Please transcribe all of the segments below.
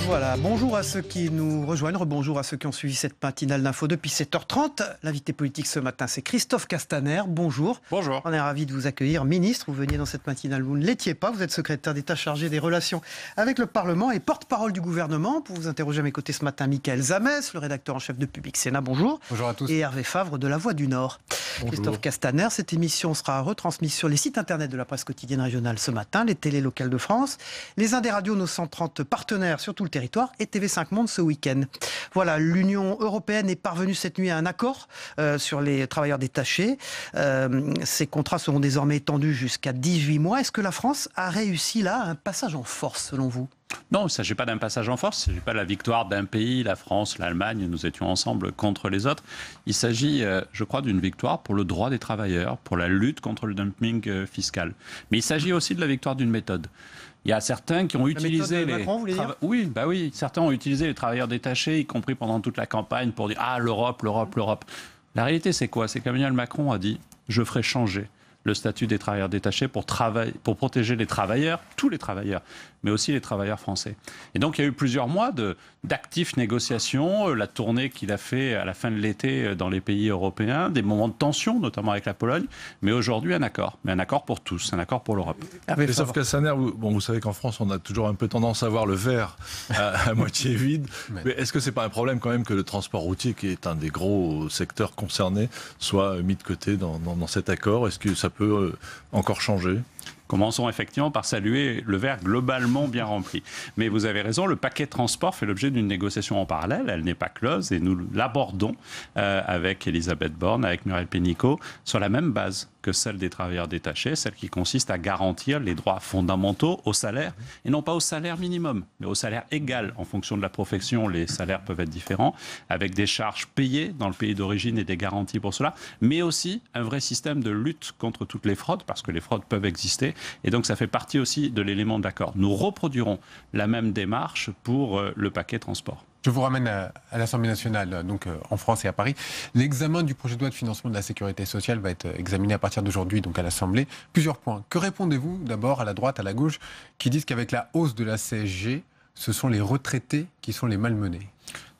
Voilà, bonjour à ceux qui nous rejoignent, rebonjour à ceux qui ont suivi cette matinale d'info depuis 7h30. L'invité politique ce matin, c'est Christophe Castaner. Bonjour. Bonjour. On est ravis de vous accueillir. Ministre, vous veniez dans cette matinale, vous ne l'étiez pas. Vous êtes secrétaire d'État chargé des relations avec le Parlement et porte-parole du gouvernement. Pour vous interroger à mes côtés ce matin, Michael Zamès, le rédacteur en chef de Public Sénat. Bonjour. Bonjour à tous. Et Hervé Favre de La Voix du Nord. Bonjour. Christophe Castaner, cette émission sera retransmise sur les sites internet de la presse quotidienne régionale ce matin, les télés locales de France, les uns des radios, nos 130 partenaires sur tout le territoire et TV5 Monde ce week-end. Voilà, l'Union européenne est parvenue cette nuit à un accord sur les travailleurs détachés. Ces contrats seront désormais étendus jusqu'à 18 mois. Est-ce que la France a réussi là un passage en force selon vous ? Non, il ne s'agit pas d'un passage en force, il ne s'agit pas de la victoire d'un pays, la France, l'Allemagne, nous étions ensemble contre les autres. Il s'agit, je crois, d'une victoire pour le droit des travailleurs, pour la lutte contre le dumping fiscal. Mais il s'agit aussi de la victoire d'une méthode. Il y a certains qui ont utilisé certains ont utilisé les travailleurs détachés, y compris pendant toute la campagne, pour dire « Ah, l'Europe, l'Europe, l'Europe ». La réalité, c'est quoi? C'est qu'Emmanuel Macron a dit « Je ferai changer le statut des travailleurs détachés pour protéger les travailleurs, tous les travailleurs, mais aussi les travailleurs français. » Et donc il y a eu plusieurs mois d'actives négociations, la tournée qu'il a fait à la fin de l'été dans les pays européens, des moments de tension, notamment avec la Pologne, mais aujourd'hui un accord. Mais un accord pour tous, un accord pour l'Europe. Christophe Castaner, vous savez qu'en France, on a toujours un peu tendance à voir le verre à moitié vide. Mais est-ce que c'est pas un problème quand même que le transport routier, qui est un des gros secteurs concernés, soit mis de côté dans cet accord? Est-ce que ça peut encore changer? Commençons effectivement par saluer le verre globalement bien rempli. Mais vous avez raison, le paquet transport fait l'objet d'une négociation en parallèle. Elle n'est pas close et nous l'abordons avec Elisabeth Borne, avec Muriel Pénicaud, sur la même base que celle des travailleurs détachés, celle qui consiste à garantir les droits fondamentaux au salaire, et non pas au salaire minimum, mais au salaire égal. En fonction de la profession, les salaires peuvent être différents, avec des charges payées dans le pays d'origine et des garanties pour cela, mais aussi un vrai système de lutte contre toutes les fraudes, parce que les fraudes peuvent exister, et donc ça fait partie aussi de l'élément d'accord. Nous reproduirons la même démarche pour le paquet transport. Je vous ramène à l'Assemblée nationale, donc en France et à Paris. L'examen du projet de loi de financement de la sécurité sociale va être examiné à partir d'aujourd'hui, donc à l'Assemblée. Plusieurs points. Que répondez-vous d'abord à la droite, à la gauche, qui disent qu'avec la hausse de la CSG, ce sont les retraités qui sont les malmenés?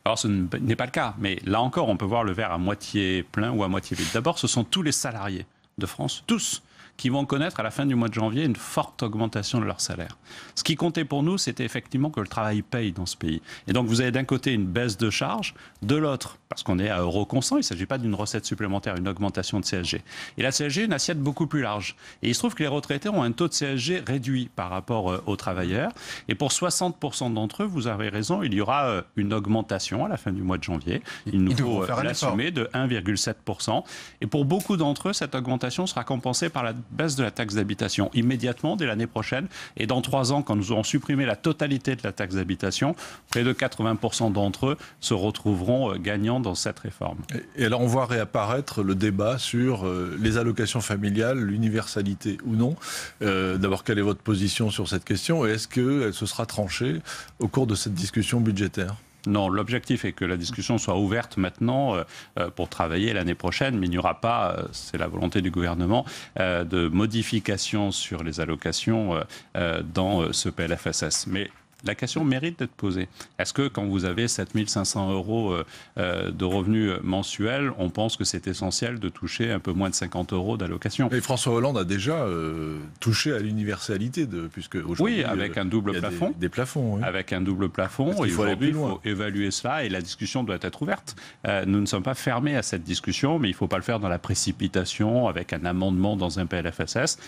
Alors ce n'est pas le cas, mais là encore, on peut voir le verre à moitié plein ou à moitié vide. D'abord, ce sont tous les salariés de France, tous, qui vont connaître à la fin du mois de janvier une forte augmentation de leur salaire. Ce qui comptait pour nous, c'était effectivement que le travail paye dans ce pays. Et donc vous avez d'un côté une baisse de charges, de l'autre, parce qu'on est à euro constant, il ne s'agit pas d'une recette supplémentaire, une augmentation de CSG. Et la CSG, une assiette beaucoup plus large. Et il se trouve que les retraités ont un taux de CSG réduit par rapport aux travailleurs. Et pour 60% d'entre eux, vous avez raison, il y aura une augmentation à la fin du mois de janvier. Il nous faut l'assumer de 1,7%. Et pour beaucoup d'entre eux, cette augmentation sera compensée par la baisse de la taxe d'habitation immédiatement dès l'année prochaine. Et dans 3 ans, quand nous aurons supprimé la totalité de la taxe d'habitation, près de 80% d'entre eux se retrouveront gagnants dans cette réforme. Et alors on voit réapparaître le débat sur les allocations familiales, l'universalité ou non. D'abord, quelle est votre position sur cette question et est-ce qu'elle se sera tranchée au cours de cette discussion budgétaire ? Non, l'objectif est que la discussion soit ouverte maintenant pour travailler l'année prochaine, mais il n'y aura pas, c'est la volonté du gouvernement, de modifications sur les allocations dans ce PLFSS. Mais la question mérite d'être posée. Est-ce que quand vous avez 7 500 € de revenus mensuels, on pense que c'est essentiel de toucher un peu moins de 50 € d'allocation? Et François Hollande a déjà touché à l'universalité, puisque aujourd'hui... Oui, avec un double plafond. Des plafonds, oui. Avec un double plafond. Et aujourd'hui, il faut évaluer cela et la discussion doit être ouverte. Nous ne sommes pas fermés à cette discussion, mais il ne faut pas le faire dans la précipitation, avec un amendement dans un PLFSS.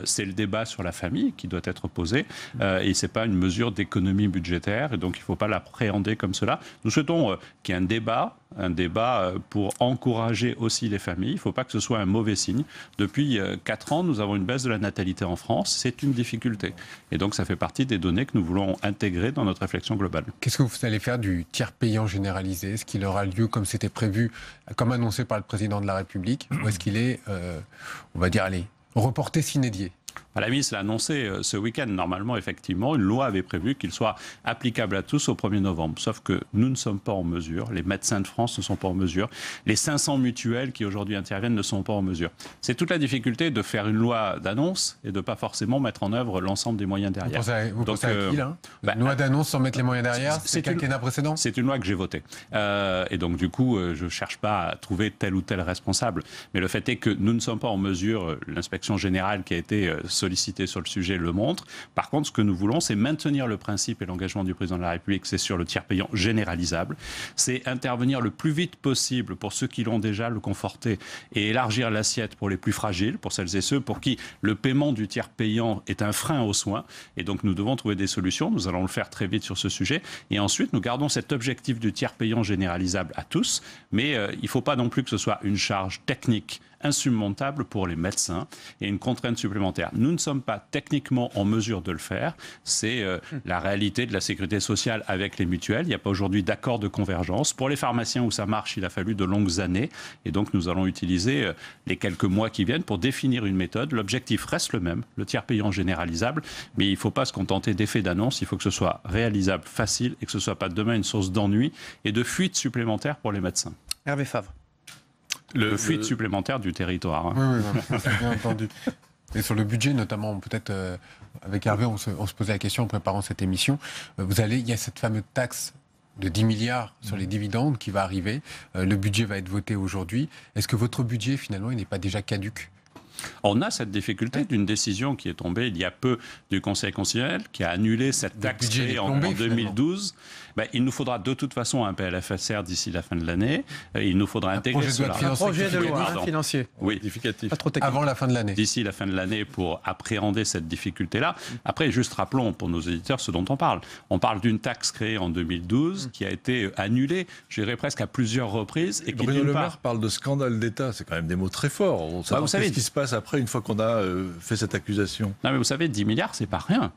C'est le débat sur la famille qui doit être posé et ce n'est pas une mesure d'économie budgétaire, et donc il ne faut pas l'appréhender comme cela. Nous souhaitons qu'il y ait un débat pour encourager aussi les familles. Il ne faut pas que ce soit un mauvais signe. Depuis 4 ans, nous avons une baisse de la natalité en France. C'est une difficulté. Et donc ça fait partie des données que nous voulons intégrer dans notre réflexion globale. Qu'est-ce que vous allez faire du tiers payant généralisé? Est-ce qu'il aura lieu comme c'était prévu, comme annoncé par le président de la République, ou est-ce qu'il est, on va dire, reporté sine die? La ministre l'a annoncé ce week-end. Normalement, effectivement, une loi avait prévu qu'il soit applicable à tous au 1er novembre. Sauf que nous ne sommes pas en mesure, les médecins de France ne sont pas en mesure, les 500 mutuelles qui aujourd'hui interviennent ne sont pas en mesure. C'est toute la difficulté de faire une loi d'annonce et de ne pas forcément mettre en œuvre l'ensemble des moyens derrière. Vous pensez à qui, là une loi d'annonce sans mettre les moyens derrière, c'est le quinquennat précédent? C'est une loi que j'ai votée. Et donc, du coup, je ne cherche pas à trouver tel ou tel responsable. Mais le fait est que nous ne sommes pas en mesure, l'inspection générale qui a été sollicitée sur le sujet le montre. Par contre, ce que nous voulons, c'est maintenir le principe et l'engagement du président de la République, c'est sur le tiers payant généralisable. C'est intervenir le plus vite possible pour ceux qui l'ont déjà, le conforter et élargir l'assiette pour les plus fragiles, pour celles et ceux pour qui le paiement du tiers payant est un frein aux soins. Et donc, nous devons trouver des solutions. Nous allons le faire très vite sur ce sujet. Et ensuite, nous gardons cet objectif du tiers payant généralisable à tous. Mais il ne faut pas non plus que ce soit une charge technique insurmontable pour les médecins et une contrainte supplémentaire. Nous ne sommes pas techniquement en mesure de le faire. C'est la réalité de la sécurité sociale avec les mutuelles. Il n'y a pas aujourd'hui d'accord de convergence. Pour les pharmaciens où ça marche, il a fallu de longues années. Et donc, nous allons utiliser les quelques mois qui viennent pour définir une méthode. L'objectif reste le même, le tiers payant généralisable. Mais il ne faut pas se contenter d'effets d'annonce. Il faut que ce soit réalisable, facile et que ce ne soit pas demain une source d'ennui et de fuite supplémentaire pour les médecins. Hervé Favre. Le fuite supplémentaire du territoire. Oui, c'est bien entendu. Et sur le budget, notamment, peut-être avec Hervé, on se posait la question en préparant cette émission. Il y a cette fameuse taxe de 10 milliards sur les dividendes qui va arriver. Le budget va être voté aujourd'hui. Est-ce que votre budget, finalement, il n'est pas déjà caduc ? On a cette difficulté d'une décision qui est tombée il y a peu du Conseil constitutionnel qui a annulé cette taxe créée en 2012. Il nous faudra de toute façon un PLFSR d'ici la fin de l'année. Il nous faudra intégrer un projet de loi financier. Oui, pas trop technique. Avant la fin de l'année. D'ici la fin de l'année pour appréhender cette difficulté-là. Après, juste rappelons pour nos éditeurs ce dont on parle. On parle d'une taxe créée en 2012 qui a été annulée, je dirais presque à plusieurs reprises. Et qui Bruno Le Maire parle de scandale d'État. C'est quand même des mots très forts. Vous savez ce qui se passe après, une fois qu'on a fait cette accusation? Non, mais vous savez, 10 milliards, c'est pas rien.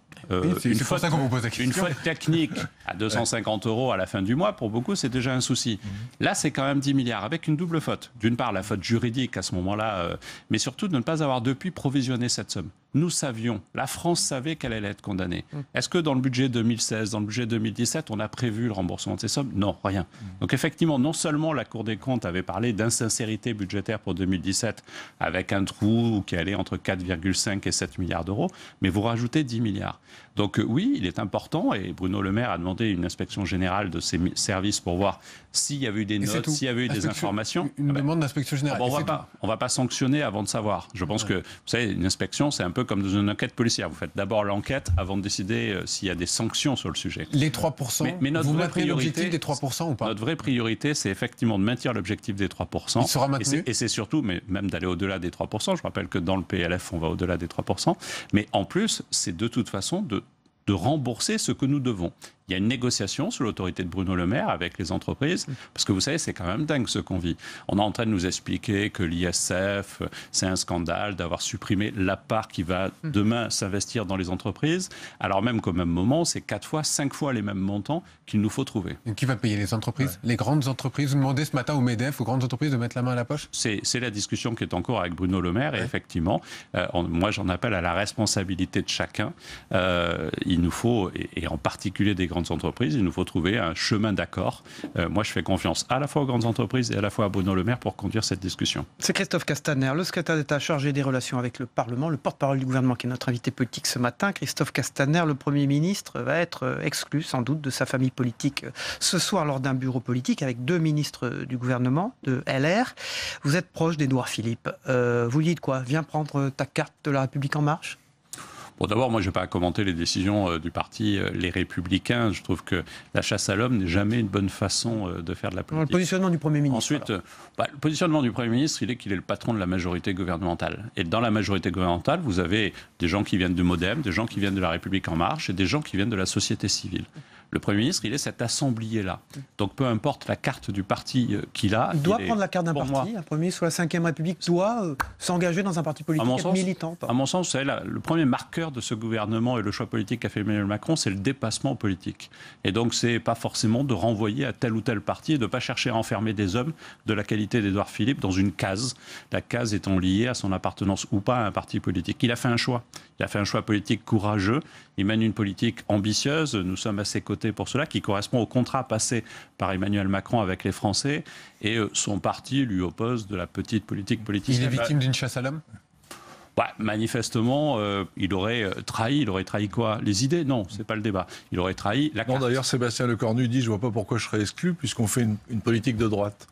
C'est pour ça qu'on vous pose la question. Une faute technique à 250 € à la fin du mois, pour beaucoup, c'est déjà un souci. Là, c'est quand même 10 milliards, avec une double faute. D'une part, la faute juridique à ce moment-là, mais surtout de ne pas avoir depuis provisionné cette somme. Nous savions, la France savait qu'elle allait être condamnée. Est-ce que dans le budget 2016, dans le budget 2017, on a prévu le remboursement de ces sommes? Non, rien. Donc effectivement, non seulement la Cour des comptes avait parlé d'insincérité budgétaire pour 2017, avec un trou qui allait entre 4,5 et 7 milliards d'euros, mais vous rajoutez 10 milliards. Donc oui, il est important, et Bruno Le Maire a demandé une inspection générale de ses services pour voir s'il y avait eu des notes, s'il y avait eu des informations. Une demande d'inspection générale. On ne va pas sanctionner avant de savoir. Je pense que, vous savez, une inspection, c'est un peu comme dans une enquête policière. Vous faites d'abord l'enquête avant de décider s'il y a des sanctions sur le sujet. Les 3%, mais notre vous vraie maintenez priorité, l'objectif des 3% ou pas? Notre vraie priorité, c'est effectivement de maintenir l'objectif des 3%. Il sera maintenu. Et c'est surtout, mais même d'aller au-delà des 3%. Je rappelle que dans le PLF, on va au-delà des 3%. Mais en plus, c'est de toute façon de rembourser ce que nous devons. Il y a une négociation sous l'autorité de Bruno Le Maire avec les entreprises, parce que vous savez, c'est quand même dingue ce qu'on vit. On est en train de nous expliquer que l'ISF, c'est un scandale d'avoir supprimé la part qui va demain s'investir dans les entreprises, alors même qu'au même moment, c'est 4 fois, 5 fois les mêmes montants qu'il nous faut trouver. Et qui va payer les entreprises? Les grandes entreprises? Vous demandez ce matin au MEDEF, aux grandes entreprises, de mettre la main à la poche? C'est la discussion qui est en cours avec Bruno Le Maire, et effectivement, moi j'en appelle à la responsabilité de chacun. Il nous faut, et en particulier des grandes entreprises, il nous faut trouver un chemin d'accord. Moi, je fais confiance à la fois aux grandes entreprises et à la fois à Bruno Le Maire pour conduire cette discussion. C'est Christophe Castaner, le secrétaire d'État chargé des relations avec le Parlement, le porte-parole du gouvernement qui est notre invité politique ce matin. Christophe Castaner, le Premier ministre, va être exclu sans doute de sa famille politique ce soir lors d'un bureau politique avec 2 ministres du gouvernement, de LR. Vous êtes proche d'Édouard Philippe. Vous lui dites quoi? Viens prendre ta carte de La République En Marche? Bon, d'abord, moi, je ne vais pas commenter les décisions du parti Les Républicains. Je trouve que la chasse à l'homme n'est jamais une bonne façon de faire de la politique. Le positionnement du Premier ministre. Ensuite, le positionnement du Premier ministre, il est qu'il est le patron de la majorité gouvernementale. Et dans la majorité gouvernementale, vous avez des gens qui viennent du MoDem, des gens qui viennent de La République En Marche et des gens qui viennent de la société civile. Le Premier ministre, il est cet assemblier-là. Donc peu importe la carte du parti qu'il a... Il doit prendre la carte d'un parti. Un Premier ministre sous la Ve République doit s'engager dans un parti politique, être militant. À mon sens, vous savez, le premier marqueur de ce gouvernement et le choix politique qu'a fait Emmanuel Macron, c'est le dépassement politique. Et donc c'est pas forcément de renvoyer à tel ou tel parti et de ne pas chercher à enfermer des hommes de la qualité d'Édouard Philippe dans une case. La case étant liée à son appartenance ou pas à un parti politique. Il a fait un choix. Il a fait un choix politique courageux. Il mène une politique ambitieuse. Nous sommes à ses côtés pour cela, qui correspond au contrat passé par Emmanuel Macron avec les Français. Et son parti lui oppose de la petite politique politicienne. Il est victime d'une chasse à l'homme ? Manifestement, il aurait trahi. Il aurait trahi quoi? Les idées? Non, c'est pas le débat. Il aurait trahi la carte. Non, d'ailleurs, Sébastien Lecornu dit, je vois pas pourquoi je serais exclu, puisqu'on fait une politique de droite.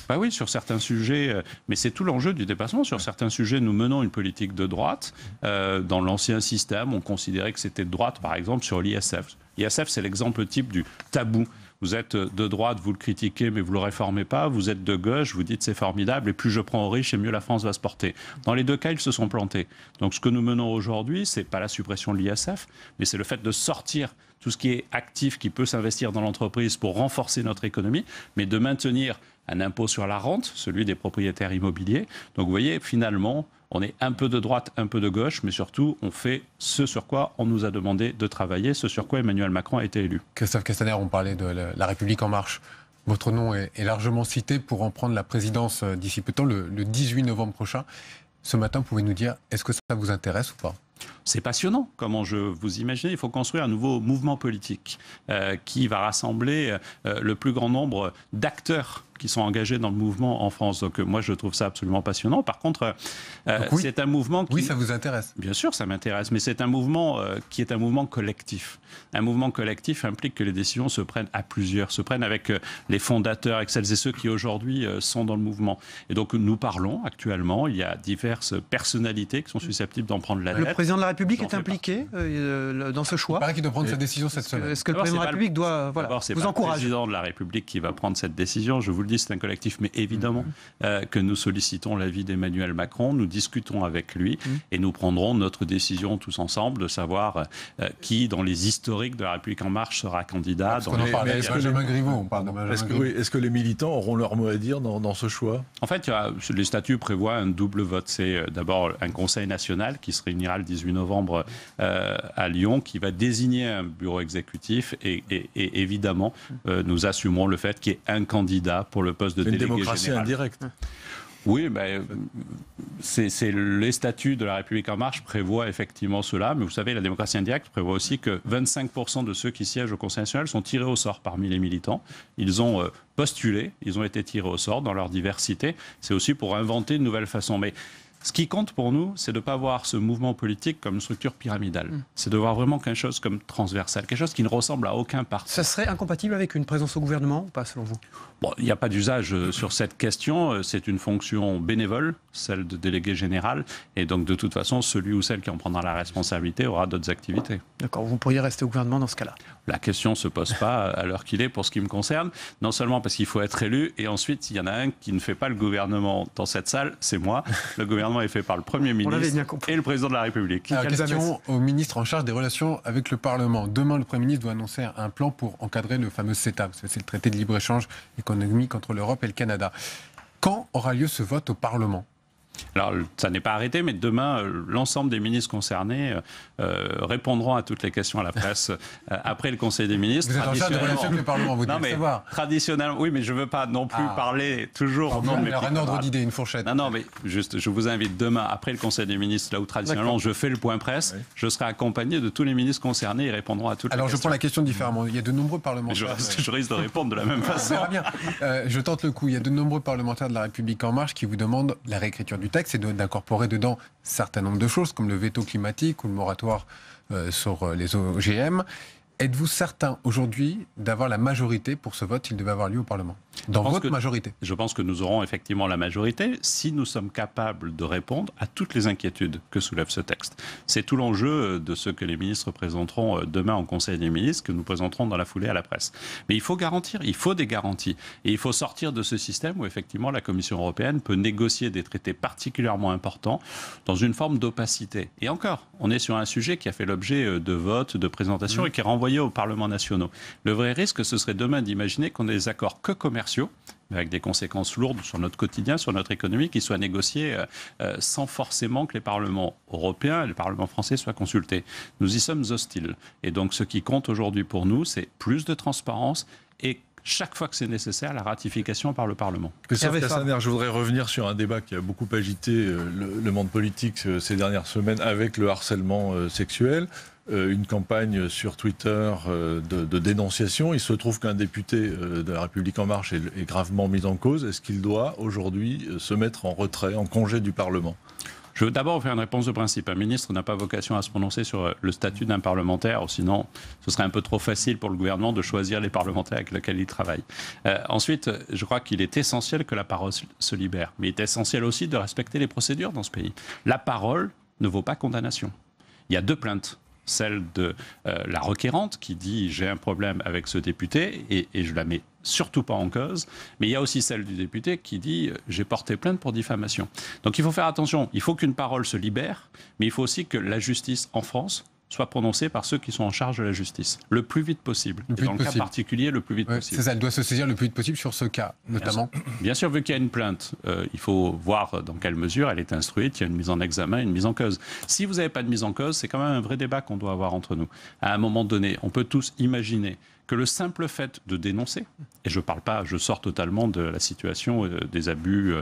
Oui, sur certains sujets, mais c'est tout l'enjeu du dépassement. Sur certains sujets, nous menons une politique de droite. Dans l'ancien système, on considérait que c'était de droite, par exemple, sur l'ISF. L'ISF, c'est l'exemple type du tabou. Vous êtes de droite, vous le critiquez, mais vous ne le réformez pas. Vous êtes de gauche, vous dites c'est formidable, et plus je prends aux riches, et mieux la France va se porter. Dans les deux cas, ils se sont plantés. Donc ce que nous menons aujourd'hui, ce n'est pas la suppression de l'ISF, mais c'est le fait de sortir tout ce qui est actif, qui peut s'investir dans l'entreprise pour renforcer notre économie, mais de maintenir un impôt sur la rente, celui des propriétaires immobiliers. Donc vous voyez, finalement, on est un peu de droite, un peu de gauche, mais surtout, on fait ce sur quoi on nous a demandé de travailler, ce sur quoi Emmanuel Macron a été élu. Christophe Castaner, on parlait de la République En Marche. Votre nom est largement cité pour en prendre la présidence d'ici peu de temps, le 18 novembre prochain. Ce matin, pouvez-vous nous dire, est-ce que ça vous intéresse ou pas ? C'est passionnant, comment vous imaginez. Il faut construire un nouveau mouvement politique qui va rassembler le plus grand nombre d'acteurs qui sont engagés dans le mouvement en France. Donc moi, je trouve ça absolument passionnant. Par contre, oui, c'est un mouvement qui... Oui, ça vous intéresse. Bien sûr, ça m'intéresse, mais c'est un mouvement qui est un mouvement collectif. Un mouvement collectif implique que les décisions se prennent à plusieurs, se prennent avec les fondateurs, avec celles et ceux qui aujourd'hui sont dans le mouvement. Et donc nous parlons actuellement, il y a diverses personnalités qui sont susceptibles d'en prendre la tête. Le président de la République est impliqué dans ce choix. Il paraît qu'il doit prendre sa décision cette semaine. Est-ce que le président de la République doit vous encourager ? C'est le président de la République qui va prendre cette décision. Je vous le dis, c'est un collectif, mais évidemment que nous sollicitons l'avis d'Emmanuel Macron, nous discutons avec lui et nous prendrons notre décision tous ensemble de savoir qui, dans les historiques de la République En Marche, sera candidat. Parce qu'on en parle avec Benjamin Griveaux, on parle de Benjamin Griveaux. Est-ce que les militants auront leur mot à dire dans ce choix ? En fait, les statuts prévoient un double vote. C'est d'abord un conseil national qui se réunira le 18 novembre à Lyon, qui va désigner un bureau exécutif et évidemment, nous assumerons le fait qu'il y ait un candidat pour le poste de délégué général. Une démocratie indirecte. Oui, c'est les statuts de la République En Marche prévoient effectivement cela, mais vous savez, la démocratie indirecte prévoit aussi que 25% de ceux qui siègent au Conseil national sont tirés au sort parmi les militants. Ils ont postulé, ils ont été tirés au sort dans leur diversité. C'est aussi pour inventer une nouvelle façon. Mais ce qui compte pour nous, c'est de ne pas voir ce mouvement politique comme une structure pyramidale. C'est de voir vraiment quelque chose comme transversal, quelque chose qui ne ressemble à aucun parti. Ça serait incompatible avec une présence au gouvernement ou pas, selon vous ? Bon, il n'y a pas d'usage sur cette question. C'est une fonction bénévole, celle de délégué général. Et donc, de toute façon, celui ou celle qui en prendra la responsabilité aura d'autres activités. D'accord, vous pourriez rester au gouvernement dans ce cas-là ? La question ne se pose pas à l'heure qu'il est pour ce qui me concerne. Non seulement parce qu'il faut être élu, et ensuite, il y en a un qui ne fait pas le gouvernement dans cette salle, c'est moi. Le gouvernement est fait par le Premier ministre et le Président de la République. Alors, question au ministre en charge des relations avec le Parlement. Demain, le Premier ministre doit annoncer un plan pour encadrer le fameux CETA. C'est le traité de libre-échange économique entre l'Europe et le Canada. Quand aura lieu ce vote au Parlement ? Alors, ça n'est pas arrêté, mais demain, l'ensemble des ministres concernés répondront à toutes les questions à la presse après le Conseil des ministres. Vous êtes en charge des relations avec le Parlement, vous devez le savoir. Traditionnellement, oui, mais je ne veux pas non plus parler toujours au nom de mes un ordre d'idée, une fourchette. Non, mais juste, je vous invite demain, après le Conseil des ministres, là où traditionnellement je fais le point presse, je serai accompagné de tous les ministres concernés et répondront à toutes les questions. Alors, je prends la question différemment. Il y a de nombreux parlementaires... Je risque de répondre de la même façon. On verra bien. Je tente le coup. Il y a de nombreux parlementaires de la République En Marche qui vous demandent la réécriture du texte et d'incorporer dedans un certain nombre de choses, comme le veto climatique ou le moratoire sur les OGM. Êtes-vous certain aujourd'hui d'avoir la majorité pour ce vote s'il devait avoir lieu au Parlement ? Dans votre majorité ? Je pense que nous aurons effectivement la majorité si nous sommes capables de répondre à toutes les inquiétudes que soulève ce texte. C'est tout l'enjeu de ce que les ministres présenteront demain en Conseil des ministres, que nous présenterons dans la foulée à la presse. Mais il faut garantir, il faut des garanties. Et il faut sortir de ce système où effectivement la Commission européenne peut négocier des traités particulièrement importants dans une forme d'opacité. Et encore, on est sur un sujet qui a fait l'objet de votes, de présentations et qui est renvoyé envoyer aux parlements nationaux. Le vrai risque, ce serait demain d'imaginer qu'on ait des accords que commerciaux, avec des conséquences lourdes sur notre quotidien, sur notre économie, qui soient négociés sans forcément que les parlements européens et les parlements français soient consultés. Nous y sommes hostiles. Et donc ce qui compte aujourd'hui pour nous, c'est plus de transparence et chaque fois que c'est nécessaire, la ratification par le Parlement. Christophe Castaner, je voudrais revenir sur un débat qui a beaucoup agité le monde politique ces dernières semaines avec le harcèlement sexuel. Une campagne sur Twitter de dénonciation. Il se trouve qu'un député de La République En Marche est gravement mis en cause. Est-ce qu'il doit aujourd'hui se mettre en retrait, en congé du Parlement ? Je veux d'abord faire une réponse de principe. Un ministre n'a pas vocation à se prononcer sur le statut d'un parlementaire, sinon ce serait un peu trop facile pour le gouvernement de choisir les parlementaires avec lesquels il travaille. Ensuite, je crois qu'il est essentiel que la parole se libère. Mais il est essentiel aussi de respecter les procédures dans ce pays. La parole ne vaut pas condamnation. Il y a 2 plaintes. Celle de la requérante qui dit « j'ai un problème avec ce député » et je la mets surtout pas en cause. Mais il y a aussi celle du député qui dit « j'ai porté plainte pour diffamation ». Donc il faut faire attention. Il faut qu'une parole se libère, mais il faut aussi que la justice en France soit prononcée par ceux qui sont en charge de la justice, le plus vite possible. Et dans le cas particulier, le plus vite possible. C'est ça, elle doit se saisir le plus vite possible sur ce cas, notamment. Bien sûr, vu qu'il y a une plainte, il faut voir dans quelle mesure elle est instruite, il y a une mise en examen, une mise en cause. Si vous n'avez pas de mise en cause, c'est quand même un vrai débat qu'on doit avoir entre nous. À un moment donné, on peut tous imaginer que le simple fait de dénoncer, et je parle pas, je sors totalement de la situation des abus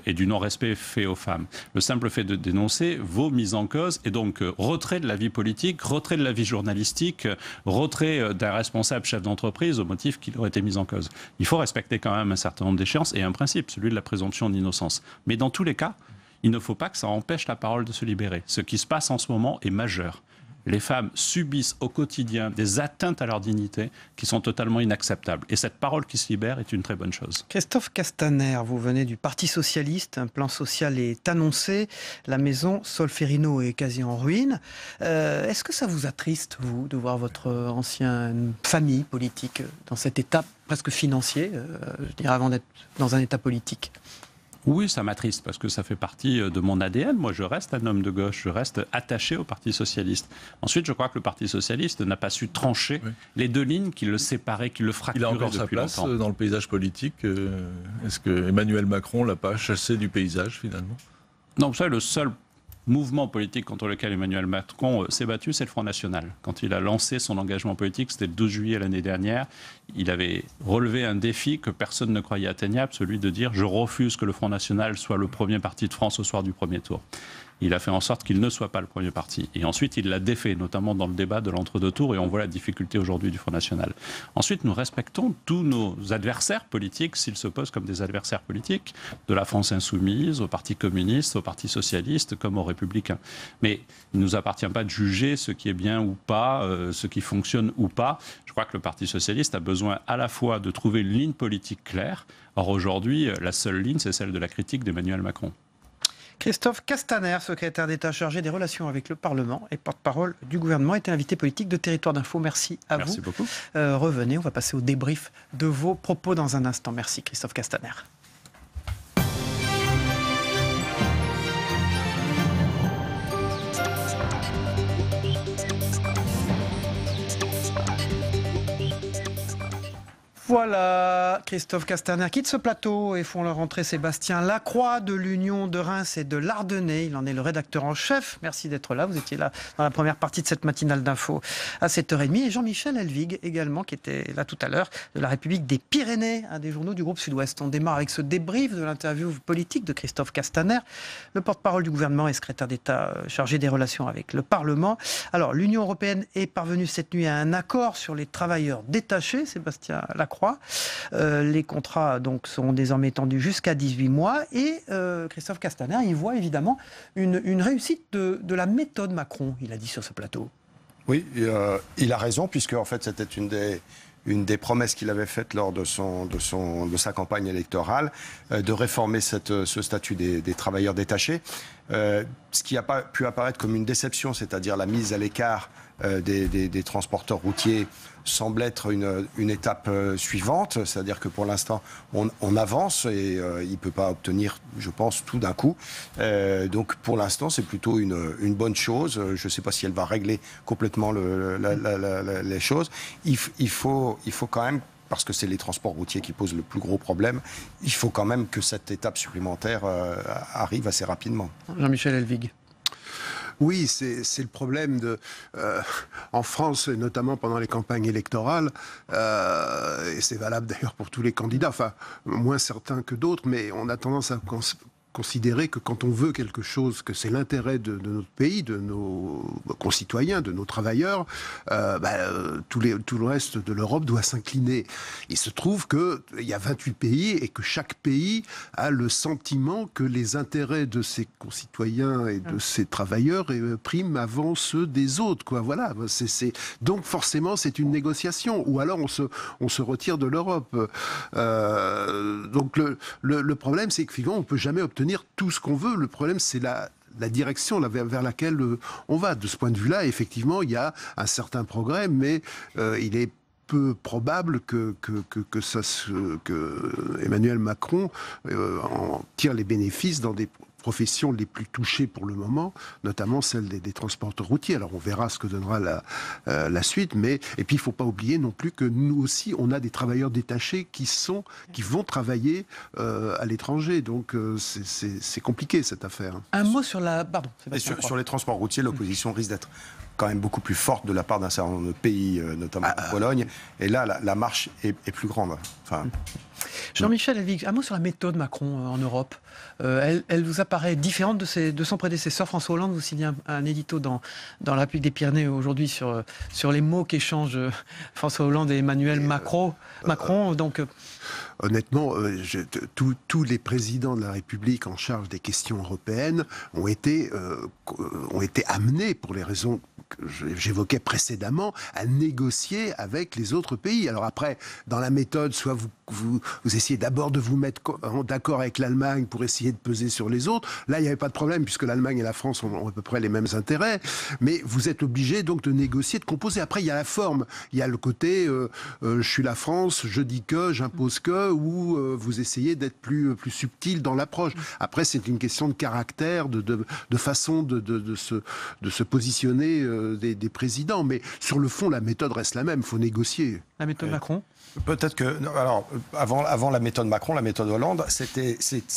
et du non-respect fait aux femmes, le simple fait de dénoncer vaut mise en cause et donc retrait de la vie politique, retrait de la vie journalistique, retrait d'un responsable chef d'entreprise au motif qu'il aurait été mis en cause. Il faut respecter quand même un certain nombre d'échéances et un principe, celui de la présomption d'innocence. Mais dans tous les cas, il ne faut pas que ça empêche la parole de se libérer. Ce qui se passe en ce moment est majeur. Les femmes subissent au quotidien des atteintes à leur dignité qui sont totalement inacceptables. Et cette parole qui se libère est une très bonne chose. Christophe Castaner, vous venez du Parti Socialiste. Un plan social est annoncé. La maison Solferino est quasi en ruine. Est-ce que ça vous attriste, vous, de voir votre ancienne famille politique dans cet état presque financier, je dirais, avant d'être dans un état politique ? Oui, ça m'attriste parce que ça fait partie de mon ADN. Moi, je reste un homme de gauche, je reste attaché au Parti Socialiste. Ensuite, je crois que le Parti Socialiste n'a pas su trancher les 2 lignes qui le séparaient, qui le fracturaient depuis longtemps. Il a encore sa place dans le paysage politique. Est-ce que Emmanuel Macron l'a pas chassé du paysage, finalement ? Non, vous savez, le seul mouvement politique contre lequel Emmanuel Macron s'est battu, c'est le Front National. Quand il a lancé son engagement politique, c'était le 12 juillet l'année dernière, il avait relevé un défi que personne ne croyait atteignable, celui de dire « je refuse que le Front National soit le premier parti de France au soir du premier tour ». Il a fait en sorte qu'il ne soit pas le premier parti. Et ensuite, il l'a défait, notamment dans le débat de l'entre-deux tours, et on voit la difficulté aujourd'hui du Front National. Ensuite, nous respectons tous nos adversaires politiques, s'ils se posent comme des adversaires politiques, de la France Insoumise, au Parti communiste, au Parti socialiste, comme aux Républicains. Mais il ne nous appartient pas de juger ce qui est bien ou pas, ce qui fonctionne ou pas. Je crois que le Parti socialiste a besoin à la fois de trouver une ligne politique claire. Or, aujourd'hui, la seule ligne, c'est celle de la critique d'Emmanuel Macron. Christophe Castaner, secrétaire d'État chargé des relations avec le Parlement et porte-parole du gouvernement, était invité politique de Territoire d'Info. Merci à vous. Merci beaucoup. Revenez, on va passer au débrief de vos propos dans un instant. Merci Christophe Castaner. Voilà, Christophe Castaner quitte ce plateau et font leur entrée Sébastien Lacroix de l'Union de Reims et de l'Ardennais. Il en est le rédacteur en chef. Merci d'être là. Vous étiez là dans la première partie de cette matinale d'info à 7h30. Et Jean-Michel Elvig également, qui était là tout à l'heure, de la République des Pyrénées, un des journaux du groupe Sud-Ouest. On démarre avec ce débrief de l'interview politique de Christophe Castaner, le porte-parole du gouvernement et secrétaire d'État chargé des relations avec le Parlement. Alors, l'Union européenne est parvenue cette nuit à un accord sur les travailleurs détachés, Sébastien Lacroix. Les contrats donc seront désormais étendus jusqu'à 18 mois et Christophe Castaner y voit évidemment une réussite de la méthode Macron, il a dit sur ce plateau. Oui, il a raison puisque en fait c'était une des promesses qu'il avait faites lors de sa campagne électorale, de réformer ce statut des travailleurs détachés. Ce qui a pas pu apparaître comme une déception, c'est-à-dire la mise à l'écart des transporteurs routiers semble être une étape suivante, c'est-à-dire que pour l'instant on avance et il ne peut pas obtenir, je pense, tout d'un coup. Donc pour l'instant c'est plutôt une bonne chose. Je ne sais pas si elle va régler complètement les choses. Il faut quand même, parce que c'est les transports routiers qui posent le plus gros problème, il faut quand même que cette étape supplémentaire arrive assez rapidement. Jean-Michel Elvig. Oui, c'est le problème en France, et notamment pendant les campagnes électorales, et c'est valable d'ailleurs pour tous les candidats, enfin, moins certains que d'autres, mais on a tendance à considérer que quand on veut quelque chose, que c'est l'intérêt de notre pays, de nos concitoyens, de nos travailleurs, tout le reste de l'Europe doit s'incliner. Il se trouve qu'il y a 28 pays et que chaque pays a le sentiment que les intérêts de ses concitoyens et de ses travailleurs priment avant ceux des autres, quoi. Voilà. Donc forcément, c'est une négociation. Ou alors on se retire de l'Europe. Donc le problème, c'est que finalement, on ne peut jamais obtenir tout ce qu'on veut. Le problème, c'est la direction vers laquelle on va. De ce point de vue-là, effectivement, il y a un certain progrès, mais il est peu probable que Emmanuel Macron en tire les bénéfices dans des professions les plus touchées pour le moment, notamment celle des transporteurs routiers. Alors on verra ce que donnera la suite, mais et puis il ne faut pas oublier non plus que nous aussi on a des travailleurs détachés qui vont travailler à l'étranger, donc c'est compliqué cette affaire. Un mot sur sur les transports routiers, l'opposition risque d'être quand même beaucoup plus forte de la part d'un certain nombre de pays, notamment la Pologne. Et là, la marche est plus grande. Enfin, Jean-Michel Elvig, un mot sur la méthode Macron en Europe. Elle vous apparaît différente de son prédécesseur François Hollande. Vous signez un édito dans la République des Pyrénées aujourd'hui sur les mots qu'échangent François Hollande et Emmanuel Macron. Donc, honnêtement, tous les présidents de la République en charge des questions européennes ont été amenés, pour les raisons que j'évoquais précédemment, à négocier avec les autres pays. Alors après, dans la méthode, soit vous essayez d'abord de vous mettre d'accord avec l'Allemagne pour essayer de peser sur les autres. Là, il n'y avait pas de problème, puisque l'Allemagne et la France ont à peu près les mêmes intérêts. Mais vous êtes obligé donc de négocier, de composer. Après, il y a la forme. Il y a le côté je suis la France, je dis que, j'impose que, ou vous essayez d'être plus subtil dans l'approche. Après, c'est une question de caractère, de façon de se positionner des présidents. Mais sur le fond, la méthode reste la même. Il faut négocier. La méthode Macron ? Peut-être que, alors, avant la méthode Macron, la méthode Hollande, ça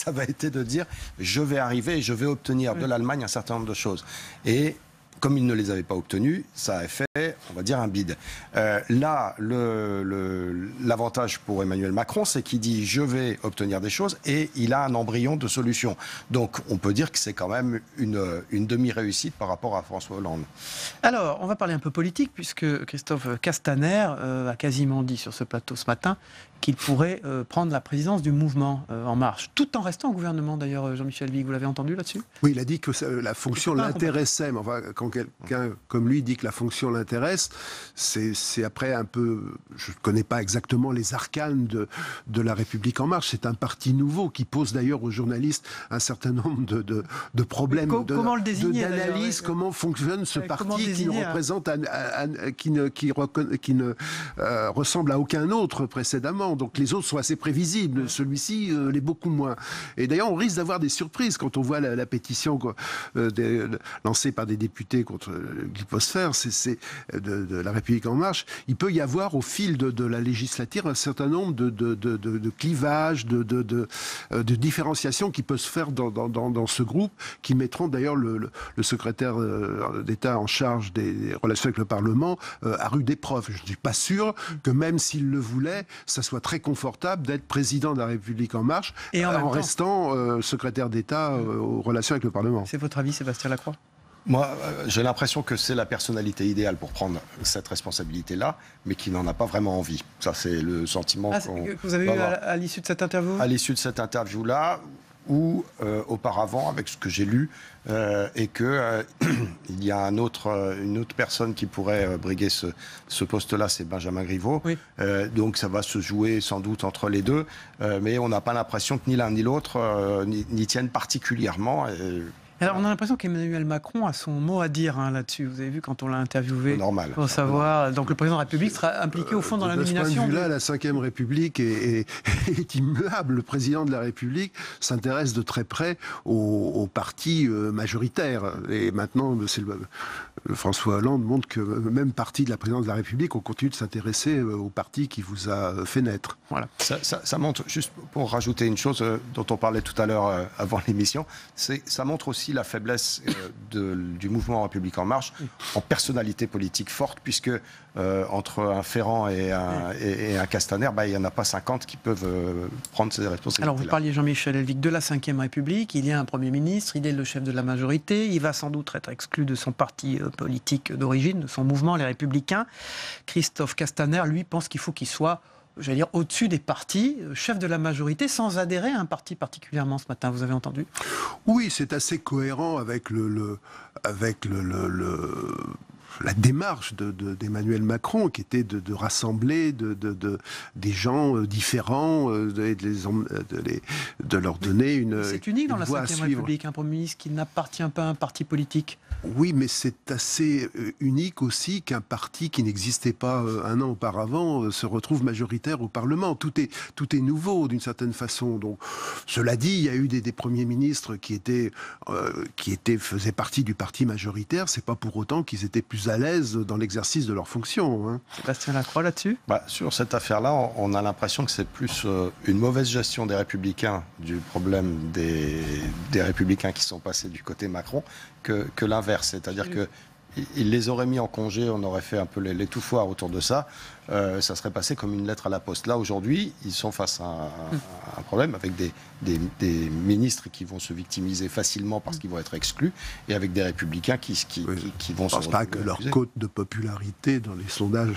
avait été de dire je vais arriver et je vais obtenir de l'Allemagne un certain nombre de choses. Et comme il ne les avait pas obtenus, ça a fait, on va dire, un bide. Là, l'avantage pour Emmanuel Macron, c'est qu'il dit je vais obtenir des choses et il a un embryon de solution. Donc, on peut dire que c'est quand même une demi-réussite par rapport à François Hollande. Alors, on va parler un peu politique, puisque Christophe Castaner a quasiment dit sur ce plateau ce matin qu'il pourrait prendre la présidence du mouvement En Marche, tout en restant au gouvernement. D'ailleurs, Jean-Michel Elvig, vous l'avez entendu là-dessus ? Oui, il a dit que la fonction l'intéressait. Mais enfin, quand quelqu'un comme lui dit que la fonction l'intéresse, c'est après un peu... Je ne connais pas exactement les arcanes de la République En Marche. C'est un parti nouveau qui pose d'ailleurs aux journalistes un certain nombre de problèmes comment le désigner, d'analyse, comment fonctionne ce parti qui ne représente, qui ne ressemble à aucun autre précédemment. Donc les autres sont assez prévisibles, celui-ci l'est beaucoup moins. Et d'ailleurs, on risque d'avoir des surprises quand on voit la pétition lancée par des députés contre le glyphosphère, de la République En Marche. Il peut y avoir au fil de la législature un certain nombre de clivages, de différenciations qui peuvent se faire dans ce groupe, qui mettront d'ailleurs le secrétaire d'État en charge des relations avec le Parlement à rude épreuve. Je ne suis pas sûr que même s'il le voulait, ça soit très confortable d'être président de la République En Marche et en restant secrétaire d'État aux relations avec le Parlement. C'est votre avis, Sébastien Lacroix ? Moi, j'ai l'impression que c'est la personnalité idéale pour prendre cette responsabilité-là, mais qui n'en a pas vraiment envie. Ça, c'est le sentiment que vous avez eu à l'issue de cette interview ? À l'issue de cette interview-là, ou auparavant, avec ce que j'ai lu, et que il y a une autre personne qui pourrait briguer ce poste-là, c'est Benjamin Griveaux. Oui. Donc ça va se jouer sans doute entre les deux, mais on n'a pas l'impression que ni l'un ni l'autre n'y tiennent particulièrement. Alors, on a l'impression qu'Emmanuel Macron a son mot à dire là-dessus. Vous avez vu quand on l'a interviewé. Normal. Pour savoir. Donc, le président de la République sera impliqué au fond dans la nomination. De ce point de vue-là, la Ve République est immuable. Le président de la République s'intéresse de très près au parti majoritaire. Et maintenant, François Hollande montre que même parti de la présidence de la République, on continue de s'intéresser au parti qui vous a fait naître. Voilà. Ça montre, juste pour rajouter une chose dont on parlait tout à l'heure avant l'émission, ça montre aussi la faiblesse du mouvement République En Marche en personnalité politique forte, puisque entre un Ferrand et un Castaner, il n'y en a pas 50 qui peuvent prendre ces responsabilités. Alors vous parliez, Jean-Michel Elvig, de la Ve République. Il y a un Premier ministre, il est le chef de la majorité. Il va sans doute être exclu de son parti politique d'origine, de son mouvement, les Républicains. Christophe Castaner, lui, pense qu'il faut qu'il soit, j'allais dire, au-dessus des partis, chef de la majorité, sans adhérer à un parti particulièrement ce matin. Vous avez entendu ? Oui, c'est assez cohérent avec la démarche d'Emmanuel Macron, qui était de rassembler des gens différents, de leur donner une. C'est unique dans la Ve République, un Premier ministre qui n'appartient pas à un parti politique. Oui, mais c'est assez unique aussi qu'un parti qui n'existait pas un an auparavant se retrouve majoritaire au Parlement. Tout est nouveau d'une certaine façon. Donc, cela dit, il y a eu des premiers ministres qui faisaient partie du parti majoritaire. C'est pas pour autant qu'ils étaient plus à l'aise dans l'exercice de leurs fonctions. Sébastien Lacroix là-dessus ? Sur cette affaire-là, on a l'impression que c'est plus une mauvaise gestion des Républicains du problème des Républicains qui sont passés du côté Macron que l'inverse. C'est-à-dire qu'il les aurait mis en congé, on aurait fait un peu l'étouffoir autour de ça. Ça serait passé comme une lettre à la poste. Là, aujourd'hui, ils sont face à un problème avec des ministres qui vont se victimiser facilement parce qu'ils vont être exclus, et avec des républicains qui vont se retrouver. Je ne pense pas que leur cote de popularité dans les sondages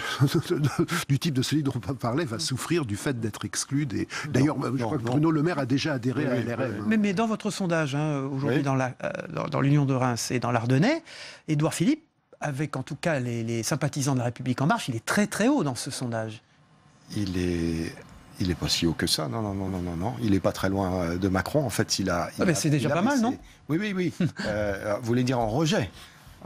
du type de celui dont on parlait va souffrir du fait d'être exclu. D'ailleurs, je crois que Bruno Le Maire a déjà adhéré à LRM. Mais dans votre sondage, aujourd'hui, dans l'Union de Reims et dans l'Ardennais, Édouard Philippe, avec en tout cas les sympathisants de la République En Marche, il est très très haut dans ce sondage. Il est pas si haut que ça, non. Il n'est pas très loin de Macron. En fait, c'est déjà pas mal, non ? Oui. Vous voulez dire en rejet ?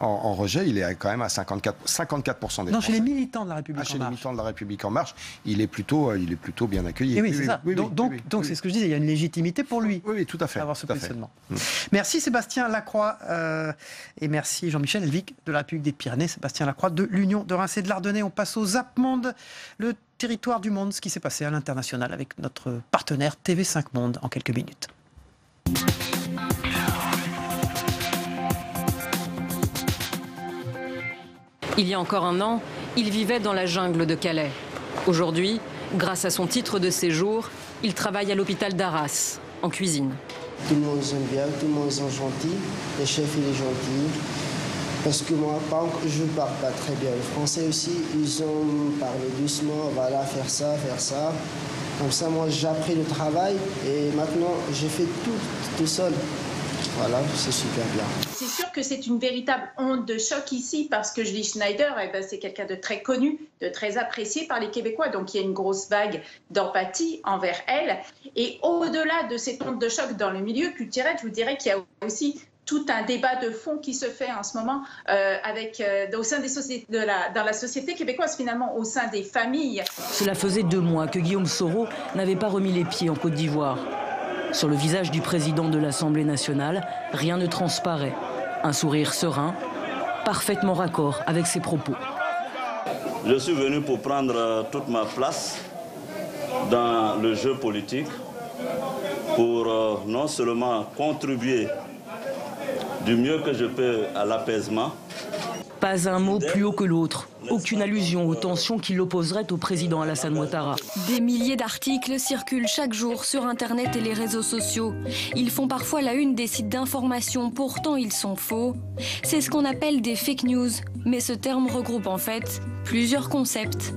En rejet, il est quand même à 54% des Français. Non, chez les militants de la République En Marche. Chez les militants de la République En Marche, il est plutôt bien accueilli. Et oui, c'est ça. Donc c'est ce que je disais, il y a une légitimité pour lui. Oui, tout à fait. Avoir ce positionnement. Merci Sébastien Lacroix et merci Jean-Michel Elvig de la République des Pyrénées, Sébastien Lacroix de l'Union de Reims et de l'Ardennais. On passe au Zap Monde, le territoire du monde, ce qui s'est passé à l'international avec notre partenaire TV5 Monde en quelques minutes. Il y a encore un an, il vivait dans la jungle de Calais. Aujourd'hui, grâce à son titre de séjour, il travaille à l'hôpital d'Arras, en cuisine. Tout le monde aime bien, tout le monde est gentil, le chef il est gentil. Parce que moi, je ne parle pas très bien le français aussi, ils ont parlé doucement, voilà, faire ça. Comme ça, moi j'ai appris le travail et maintenant j'ai fait tout seul. Voilà, c'est super bien. C'est sûr que c'est une véritable onde de choc ici parce que Julie Schneider, c'est quelqu'un de très connu, de très apprécié par les Québécois. Donc il y a une grosse vague d'empathie envers elle. Et au-delà de cette onde de choc dans le milieu culturel, je vous dirais qu'il y a aussi tout un débat de fond qui se fait en ce moment au sein des sociétés, dans la société québécoise, finalement, au sein des familles. Cela faisait 2 mois que Guillaume Soro n'avait pas remis les pieds en Côte d'Ivoire. Sur le visage du président de l'Assemblée nationale, rien ne transparaît. Un sourire serein, parfaitement raccord avec ses propos. Je suis venu pour prendre toute ma place dans le jeu politique, pour non seulement contribuer du mieux que je peux à l'apaisement. Pas un mot plus haut que l'autre. Aucune allusion aux tensions qui l'opposeraient au président Alassane Ouattara. Des milliers d'articles circulent chaque jour sur Internet et les réseaux sociaux. Ils font parfois la une des sites d'information, pourtant ils sont faux. C'est ce qu'on appelle des fake news, mais ce terme regroupe en fait plusieurs concepts.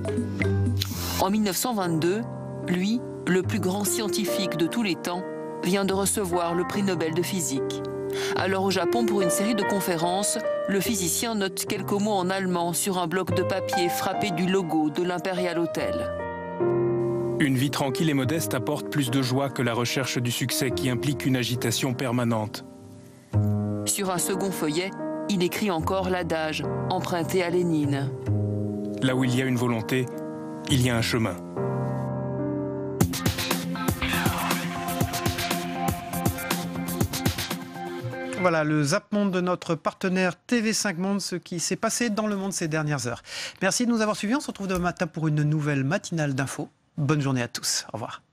En 1922, lui, le plus grand scientifique de tous les temps, vient de recevoir le prix Nobel de physique. Alors au Japon, pour une série de conférences, le physicien note quelques mots en allemand sur un bloc de papier frappé du logo de l'Imperial Hotel. Une vie tranquille et modeste apporte plus de joie que la recherche du succès qui implique une agitation permanente. Sur un second feuillet, il écrit encore l'adage emprunté à Lénine. Là où il y a une volonté, il y a un chemin. Voilà le Zap Monde de notre partenaire TV5 Monde, ce qui s'est passé dans le monde ces dernières heures. Merci de nous avoir suivis. On se retrouve demain matin pour une nouvelle matinale d'infos. Bonne journée à tous. Au revoir.